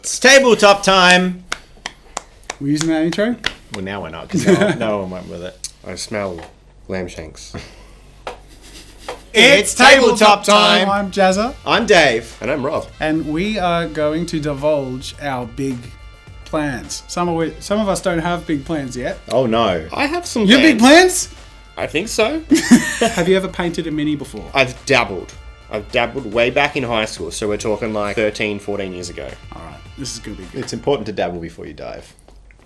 It's tabletop time. We're using that intro? Well, now we're not, because no one went with it. I smell lamb shanks. It's tabletop time. I'm Jazza. I'm Dave. And I'm Rob. And we are going to divulge our big plans. Some of us don't have big plans yet. Oh no. I have some Your big plans? I think so. Have you ever painted a mini before? I've dabbled way back in high school, so we're talking like 13, 14 years ago. Alright, this is going to be good. It's important to dabble before you dive.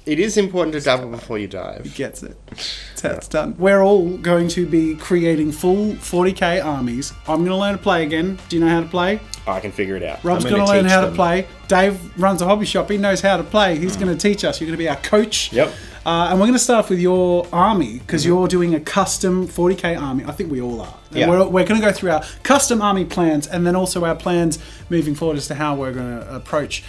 It is important to dabble before you dive. He gets it. That's how it's done. We're all going to be creating full 40k armies. I'm going to learn to play again. Do you know how to play? I can figure it out. Rob's I'm going gonna to learn teach how to them. play. Dave runs a hobby shop. He knows how to play. He's going to teach us. You're going to be our coach. Yep. And we're going to start off with your army, because you're doing a custom 40k army. I think we all are. And Yeah. we're going to go through our custom army plans, and then also our plans moving forward as to how we're going to approach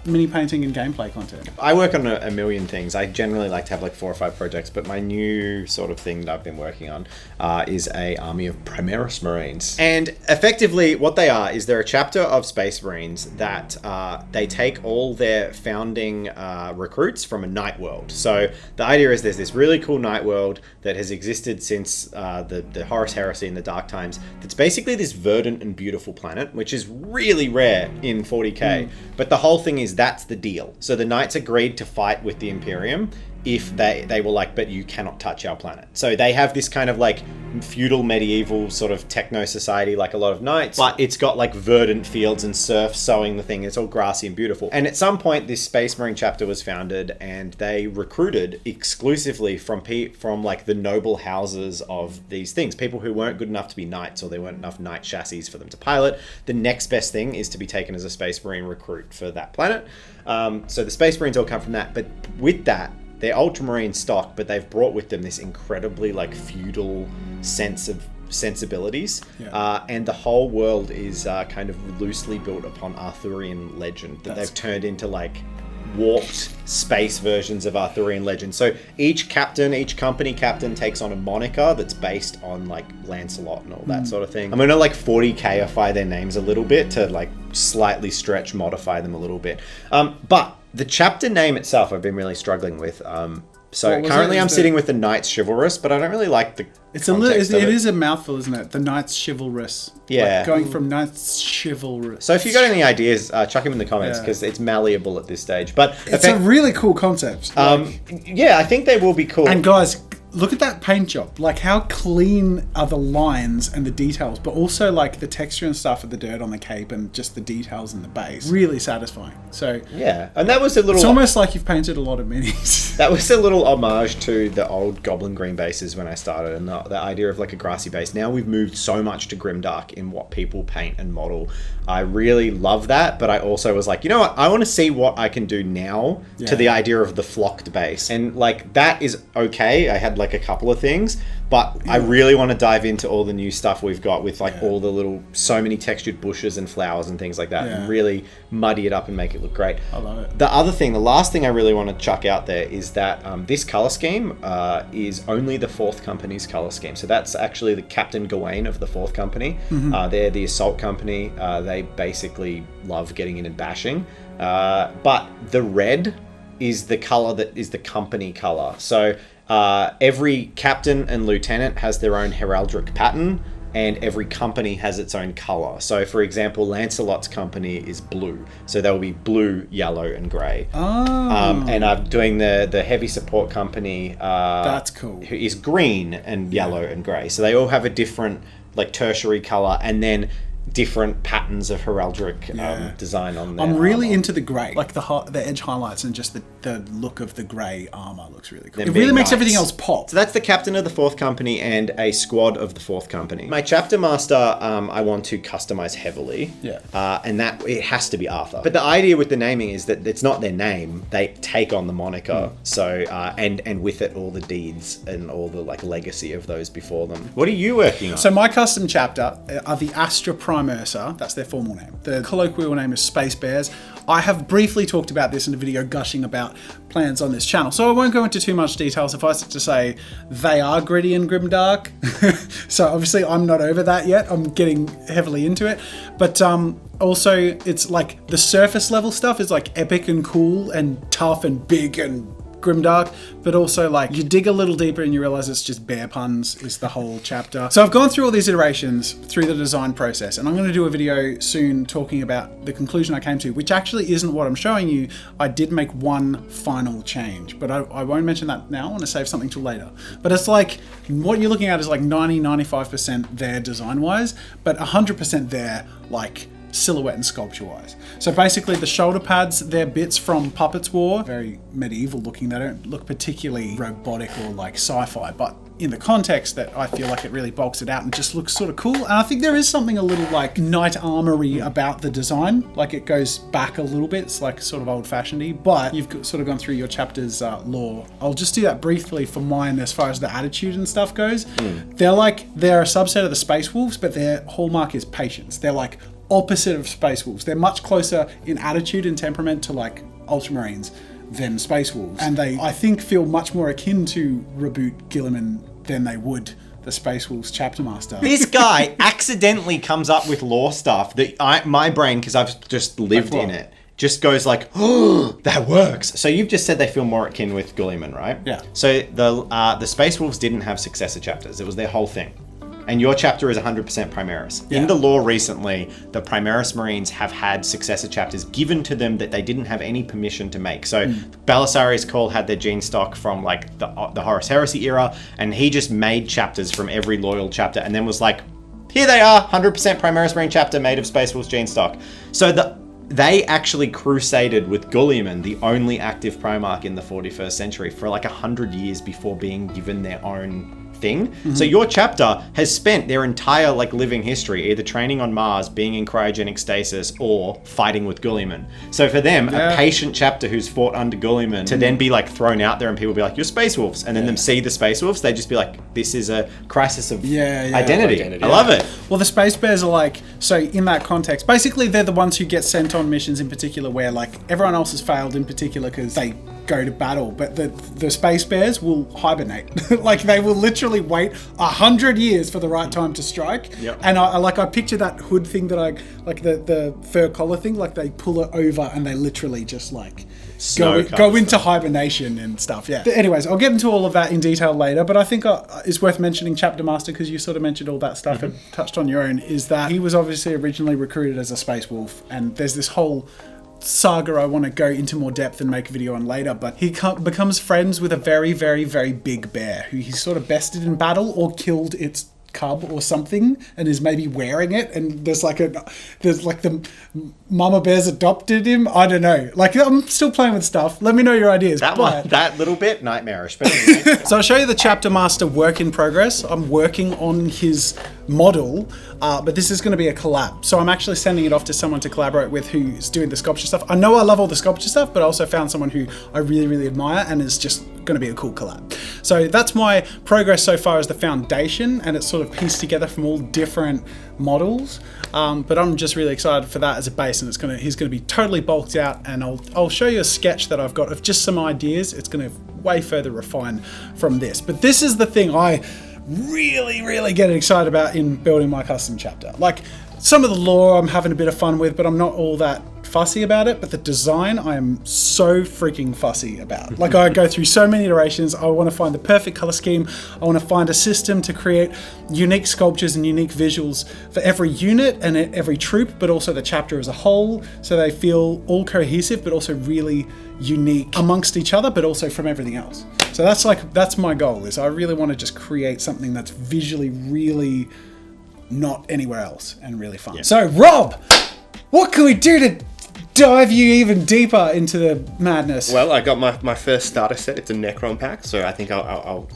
mini painting and gameplay content. I work on a million things. I generally like to have like 4 or 5 projects, but my new sort of thing that I've been working on is a army of Primaris Marines. And effectively what they are is they're a chapter of Space Marines that they take all their founding recruits from a night world. So the idea is there's this really cool night world that has existed since the Horus Heresy in the Dark Times. That's basically this verdant and beautiful planet, which is really rare in 40k. But the whole thing is that's the deal. So the knights agreed to fight with the Imperium if they were like, but you cannot touch our planet. So they have this kind of like feudal medieval sort of techno society like a lot of knights, but it's got like verdant fields and surf sowing the thing. It's all grassy and beautiful. And at some point this Space Marine chapter was founded, and they recruited exclusively from like the noble houses of these things, people who weren't good enough to be knights, or they weren't enough knight chassis for them to pilot. The next best thing is to be taken as a Space Marine recruit for that planet. So the Space Marines all come from that, but with that, they're Ultramarine stock, but they've brought with them this incredibly like feudal sense of sensibilities. Yeah. And the whole world is kind of loosely built upon Arthurian legend that they've turned into like warped space versions of Arthurian legend. So each company captain takes on a moniker that's based on like Lancelot and all that sort of thing. I'm gonna like 40k-ify their names a little bit to like slightly modify them a little bit. But the chapter name itself I've been really struggling with. So currently I'm sitting with the Knights Chivalrous, but I don't really like the It is a mouthful, isn't it? The Knights Chivalrous. Yeah. Like going from Knights Chivalrous. So if you got any ideas, chuck them in the comments, Yeah. because it's malleable at this stage. But It's a really cool concept. yeah, I think they will be cool. And guys, look at that paint job. Like, how clean are the lines and the details, but also like the texture and stuff of the dirt on the cape and just the details in the base. Really satisfying. So yeah, and that was a little. it's almost like you've painted a lot of minis. That was a little homage to the old Goblin Green bases when I started, and the idea of like a grassy base. Now we've moved so much to grimdark in what people paint and model. I really love that, but I also was like, you know what? I want to see what I can do now to the idea of the flocked base. And like, that is okay. I had like a couple of things, but I really want to dive into all the new stuff we've got with like all the so many textured bushes and flowers and things like that, and really muddy it up and make it look great. I love it. The last thing I really want to chuck out there is that this color scheme is only the 4th Company's color scheme. So that's actually the Captain Gawain of the 4th Company. They're the assault company. They basically love getting in and bashing. But the red is the color that is the company color. So every captain and lieutenant has their own heraldic pattern, and every company has its own color. So for example, Lancelot's company is blue. So there will be blue, yellow, and gray. And I'm doing the heavy support company. That's cool. Who is green and yellow and gray. So they all have a different like tertiary color, and then different patterns of heraldic design on their I'm really armor. into the grey, like the edge highlights and just the look of the grey armor looks really cool. Them It really being makes knights. everything else pop. So that's the captain of the 4th Company and a squad of the 4th Company. My chapter master, I want to customize heavily. And that it has to be Arthur. But the idea with the naming is that it's not their name; they take on the moniker. So and with it all the deeds and all the like legacy of those before them. What are you working on? So my custom chapter are the Astra Prime Prime Ursa. That's their formal name. The colloquial name is Space Bears. I have briefly talked about this in a video gushing about plans on this channel, so I won't go into too much detail. Suffice it to say, they are gritty and grimdark. So obviously I'm not over that yet. I'm getting heavily into it. But also it's like the surface level stuff is like epic and cool and tough and big and grimdark, but also like you dig a little deeper and you realize it's just bear puns is the whole chapter. So I've gone through all these iterations through the design process, and I'm going to do a video soon talking about the conclusion I came to, which actually isn't what I'm showing you. I did make one final change, but I won't mention that now. I want to save something till later. But it's like what you're looking at is like 90-95% there design wise, but 100% there like silhouette and sculpture wise. So basically the shoulder pads, they're bits from Puppets War, very medieval looking. They don't look particularly robotic or like sci-fi, but in the context that I feel like it really bulks it out and just looks sort of cool. And I think there is something a little like knight armory about the design. Like it goes back a little bit. It's like sort of old fashioned-y, but you've sort of gone through your chapter's lore. I'll just do that briefly for mine as far as the attitude and stuff goes. They're a subset of the Space Wolves, but their hallmark is patience. They're like opposite of Space Wolves. They're much closer in attitude and temperament to like Ultramarines than Space Wolves. And they, I think, feel much more akin to Reboot Gilliman than they would the Space Wolves chapter master. This guy accidentally comes up with lore stuff that my brain, because I've just lived in it, just goes like, oh, that works. So you've just said they feel more akin with Gilliman, right? Yeah. So the Space Wolves didn't have successor chapters. It was their whole thing. And your chapter is 100% Primaris. Yeah. In the lore recently, the Primaris Marines have had successor chapters given to them that they didn't have any permission to make. So Belisarius Call had their gene stock from like the Horus Heresy era, and he just made chapters from every loyal chapter and then was like, here they are, 100% Primaris Marine chapter made of Space Wolves gene stock. So they actually crusaded with Gulliman, the only active Primarch in the 41st century, for like 100 years before being given their own thing. So your chapter has spent their entire like living history either training on Mars, being in cryogenic stasis, or fighting with Gulliman. So for them, a patient chapter who's fought under Gulliman to then be like thrown out there and people be like, you're Space Wolves, and then them see the Space Wolves, they just be like, this is a crisis of identity. I love it. Well, the Space Bears are like, so in that context, basically they're the ones who get sent on missions in particular where like everyone else has failed in particular because they go to battle, but the Space Bears will hibernate. Like they will literally wait 100 years for the right time to strike. And I picture that hood thing that I like, the fur collar thing, like they pull it over and they literally just like go into hibernation and stuff. Anyways, I'll get into all of that in detail later, but I think it's worth mentioning Chapter Master, because you sort of mentioned all that stuff and touched on your own, is that he was obviously originally recruited as a Space Wolf, and there's this whole saga I want to go into more depth and make a video on later, but he becomes friends with a very, very, very big bear who he's sort of bested in battle or killed its cub or something and is maybe wearing it, and there's like the mama bears adopted him. I don't know, like I'm still playing with stuff. Let me know your ideas. That little bit nightmarish, but anyway. So I'll show you the Chapter Master work in progress. I'm working on his model, but this is going to be a collab, so I'm actually sending it off to someone to collaborate with who's doing the sculpture stuff. I know I love all the sculpture stuff, but I also found someone who I really, really admire and is just going to be a cool collab. So that's my progress so far as the foundation, and it's sort of pieced together from all different models, but I'm just really excited for that as a base, and he's going to be totally bulked out, and I'll show you a sketch that I've got of just some ideas. It's going to way further refine from this, but this is the thing I really, really get excited about in building my custom chapter. Like some of the lore I'm having a bit of fun with, but I'm not all that fussy about it. But the design I am so freaking fussy about. Like I go through so many iterations. I want to find the perfect color scheme. I want to find a system to create unique sculptures and unique visuals for every unit and every troop, but also the chapter as a whole, so they feel all cohesive but also really unique amongst each other, but also from everything else. So that's my goal, is I really want to just create something that's visually really not anywhere else and really fun. So Rob, what can we do to dive you even deeper into the madness? Well, I got my first starter set. It's a Necron Pack, so I think I'll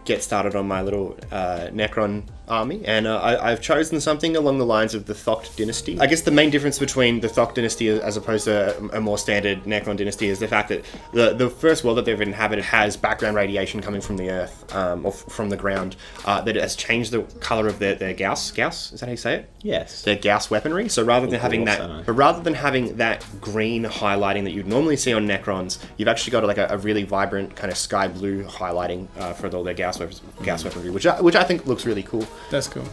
get started on my little Necron army, and I've chosen something along the lines of the Thoct dynasty. I guess the main difference between the Thoct dynasty as opposed to a more standard Necron dynasty is the fact that the first world that they've inhabited has background radiation coming from the earth or from the ground that it has changed the color of their Gauss. Gauss, is that how you say it? Yes. Their Gauss weaponry. So rather than having that green highlighting that you'd normally see on Necrons, you've actually got like a really vibrant kind of sky blue highlighting for all their Gauss weaponry, which I think looks really cool. That's cool.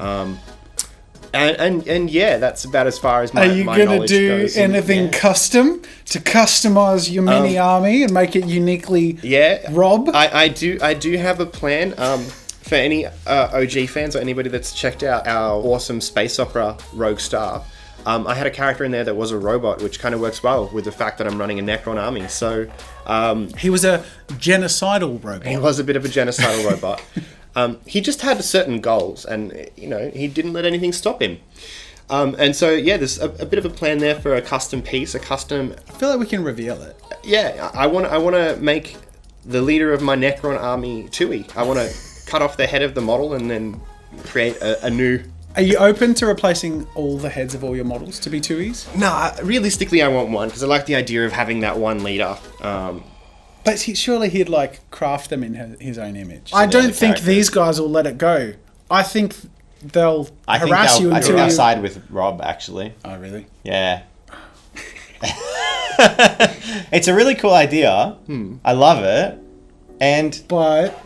And yeah, that's about as far as my knowledge goes. Are you going to do anything custom to customize your mini army and make it uniquely Rob? I do have a plan. For any OG fans or anybody that's checked out our awesome space opera Rogue Star, I had a character in there that was a robot, which kind of works well with the fact that I'm running a Necron army. So he was a genocidal robot. He was a bit of a genocidal robot. He just had certain goals, and he didn't let anything stop him. And so there's a bit of a plan there for a custom piece, I feel like we can reveal it. Yeah, I want to make the leader of my Necron army Tui. I want to cut off the head of the model and then create a new. Are you open to replacing all the heads of all your models to be Tuis? No, realistically, I want one because I like the idea of having that one leader. But surely he'd craft them in his own image. I don't think these guys will let it go. I think they'll harass you until I think I'll side with Rob, actually. Oh, really? Yeah. It's a really cool idea. I love it. But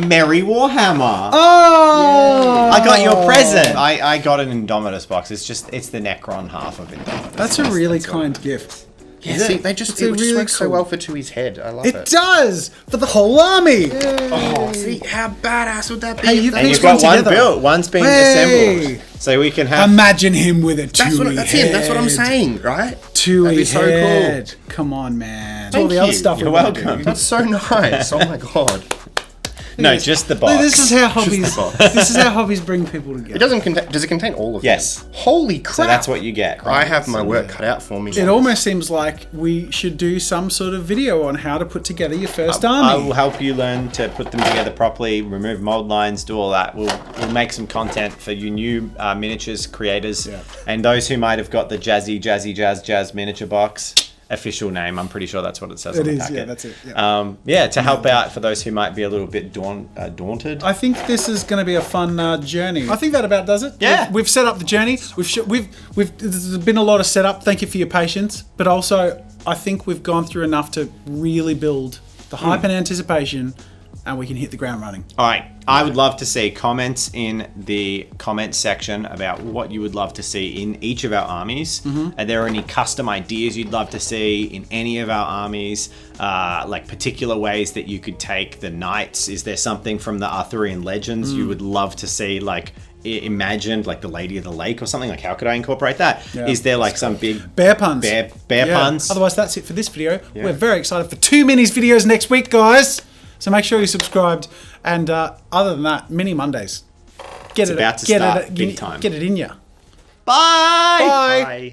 Merry Warhammer. Oh! I got your present. I got an Indomitus box. It's the Necron half of Indomitus. That's a really kind gift. Yeah, see, it just works so well for Tui's head. I love it. It does! For the whole army! Oh, see, how badass would that be? Hey, And you've got one built. One's been assembled. So we can have... Imagine him with a Tui That's head. him. That's what I'm saying, right? Tui That'd be so head. cool. Come on, man. Thank all the you. other stuff You're we're gonna welcome. do. That's so nice. Oh my god. No, just the box. Look, this is how hobbies. box. This is how hobbies bring people together. It doesn't contain. Does it contain all of them? Yes. Holy crap! So that's what you get. I have my work cut out for me. It almost seems like we should do some sort of video on how to put together your first I army. will help you learn to put them together properly, remove mold lines, do all that. We'll make some content for you new miniatures creators and those who might have got the jazz miniature box. Official name, I'm pretty sure that's what it says on the packet. Yeah, that's it. Yeah, to help out for those who might be a little bit daunted. I think this is going to be a fun journey. I think that about does it. Yeah. We've set up the journey. There's been a lot of setup. Thank you for your patience. But also, I think we've gone through enough to really build the hype and anticipation, and we can hit the ground running. All right, I would love to see comments in the comments section about what you would love to see in each of our armies. Are there any custom ideas you'd love to see in any of our armies? Like particular ways that you could take the knights? Is there something from the Arthurian legends you would love to see, like imagined, like the Lady of the Lake or something? Like, how could I incorporate that? Yeah. Is there like some big Bear puns? Bear puns? Otherwise, that's it for this video. We're very excited for 2 minis videos next week, guys. So make sure you're subscribed. And other than that, Mini Mondays. Get It's about to start big time. Get it in ya. Bye! Bye. Bye.